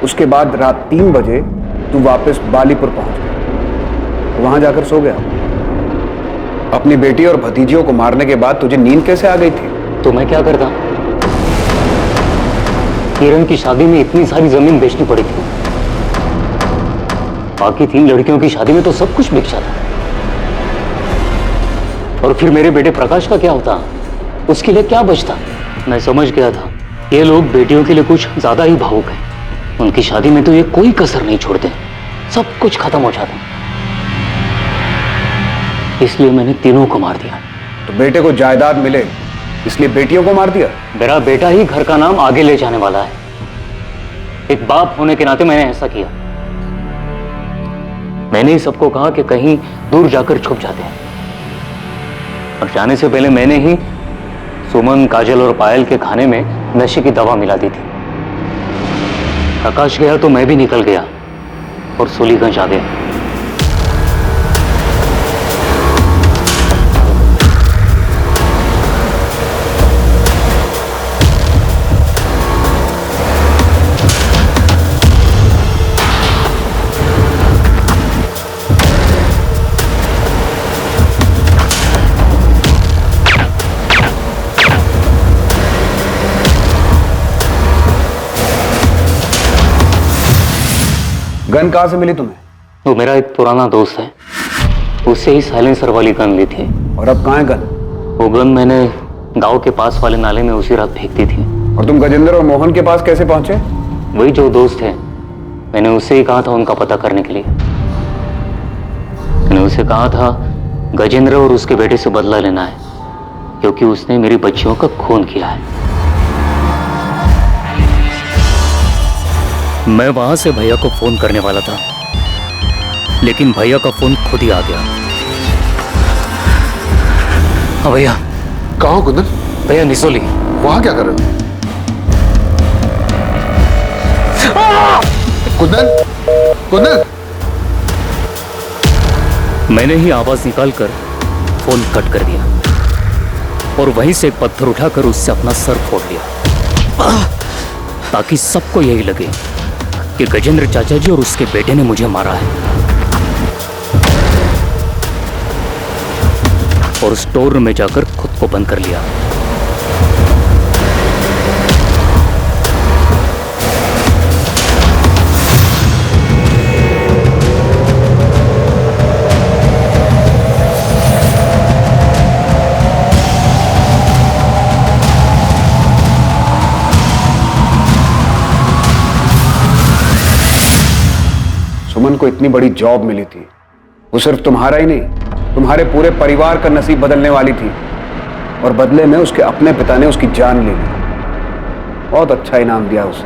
उसके बाद रात 3 बजे तू वापस बालीपुर पहुंच गया, वहां जाकर सो गया। अपनी बेटी और भतीजियों को मारने के बाद तुझे नींद कैसे आ गई थी? तो मैं क्या करता? किरण की शादी में इतनी सारी जमीन बेचनी पड़ी थी, बाकी 3 लड़कियों की शादी में तो सब कुछ बिक जाता। और फिर मेरे बेटे प्रकाश का क्या होता? उसके लिए क्या बचता? मैं समझ गया था ये लोग बेटियों के लिए कुछ ज्यादा ही भावुक हैं। उनकी शादी में तो ये कोई कसर नहीं छोड़ते, सब कुछ खत्म हो जाता। इसलिए मैंने तीनों को मार दिया। तो बेटे को जायदाद मिले इसलिए बेटियों को मार दिया? मेरा बेटा ही घर का नाम आगे ले जाने वाला है। एक बाप होने के नाते मैंने ऐसा किया। मैंने ही सबको कहा कि कहीं दूर जाकर छुप जाते हैं, और जाने से पहले मैंने ही सुमन, काजल और पायल के खाने में नशे की दवा मिला दी थी। प्रकाश गया तो मैं भी निकल गया और सूलीगंज आ गया। गन कहां से मिली तुम्हें? वो मेरा एक पुराना दोस्त है, उससे ही साइलेंसर वाली गन ली थी। और अब कहां है गन? वो गन मैंने गांव के पास वाले नाले में उसी रात फेंक दी थी। और तुम गजेंद्र और मोहन के पास कैसे पहुंचे? वही जो दोस्त है, मैंने उससे ही कहा था उनका पता करने के लिए। मैंने उसे कहा था गजेंद्र और उसके बेटे से बदला लेना है, क्योंकि उसने मेरी बच्चियों का खून किया है। मैं वहां से भैया को फोन करने वाला था, लेकिन भैया का फोन खुद ही आ गया। हाँ भैया। कहाँ हो कुंदन? भैया निसोली। वहां क्या कर रहे हो? कुंदन, कुंदन! मैंने ही आवाज निकालकर फोन कट कर दिया और वहीं से एक पत्थर उठाकर उससे अपना सर फोड़ दिया, ताकि सबको यही लगे कि गजेंद्र चाचा जी और उसके बेटे ने मुझे मारा है। और स्टोर रूम में जाकर खुद को बंद कर लिया। सुमन को इतनी बड़ी जॉब मिली थी, वो सिर्फ तुम्हारा ही नहीं, तुम्हारे पूरे परिवार का नसीब बदलने वाली थी। और बदले में उसके अपने पिता ने उसकी जान ले ली। बहुत अच्छा इनाम दिया उसे।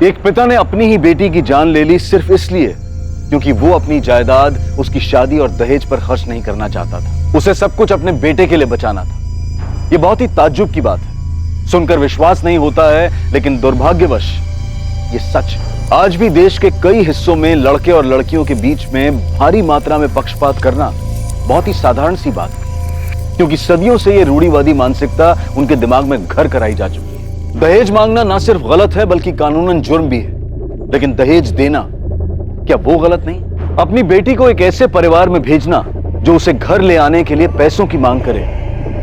एक पिता ने अपनी ही बेटी की जान ले ली सिर्फ इसलिए क्योंकि वो अपनी जायदाद, उसकी शादी और दहेज पर खर्च नहीं करना चाहता था। उसे सब कुछ अपने बेटे के लिए बचाना था। यह बहुत ही ताज्जुब की बात है, सुनकर विश्वास नहीं होता है, लेकिन दुर्भाग्यवश ये सच है। आज भी देश के कई हिस्सों में लड़के और लड़कियों के बीच में भारी मात्रा में पक्षपात करना बहुत ही साधारण सी बात है, क्योंकि सदियों से ये रूढ़िवादी मानसिकता उनके दिमाग में घर कराई जा चुकी है। दहेज मांगना ना सिर्फ गलत है बल्कि कानूनन जुर्म भी है, लेकिन दहेज देना क्या वो गलत नहीं? अपनी बेटी को एक ऐसे परिवार में भेजना जो उसे घर ले आने के लिए पैसों की मांग करे,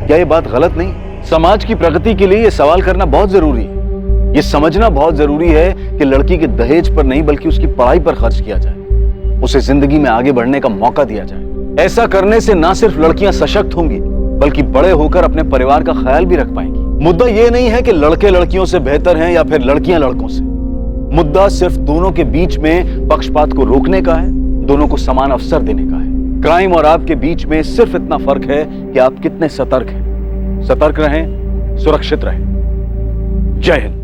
क्या ये बात गलत नहीं? समाज की प्रगति के लिए ये सवाल करना बहुत जरूरी है। ये समझना बहुत जरूरी है कि लड़की के दहेज पर नहीं बल्कि उसकी पढ़ाई पर खर्च किया जाए, उसे जिंदगी में आगे बढ़ने का मौका दिया जाए। ऐसा करने से ना सिर्फ लड़कियां सशक्त होंगी बल्कि बड़े होकर अपने परिवार का ख्याल भी रख पाएंगी। मुद्दा ये नहीं है कि लड़के लड़कियों से बेहतर हैं या फिर लड़कियां लड़कों से। मुद्दा सिर्फ दोनों के बीच में पक्षपात को रोकने का है, दोनों को समान अवसर देने का है। क्राइम और आपके बीच में सिर्फ इतना फर्क है कि आप कितने सतर्क हैं। सतर्क रहें, सुरक्षित रहें। जय हिंद।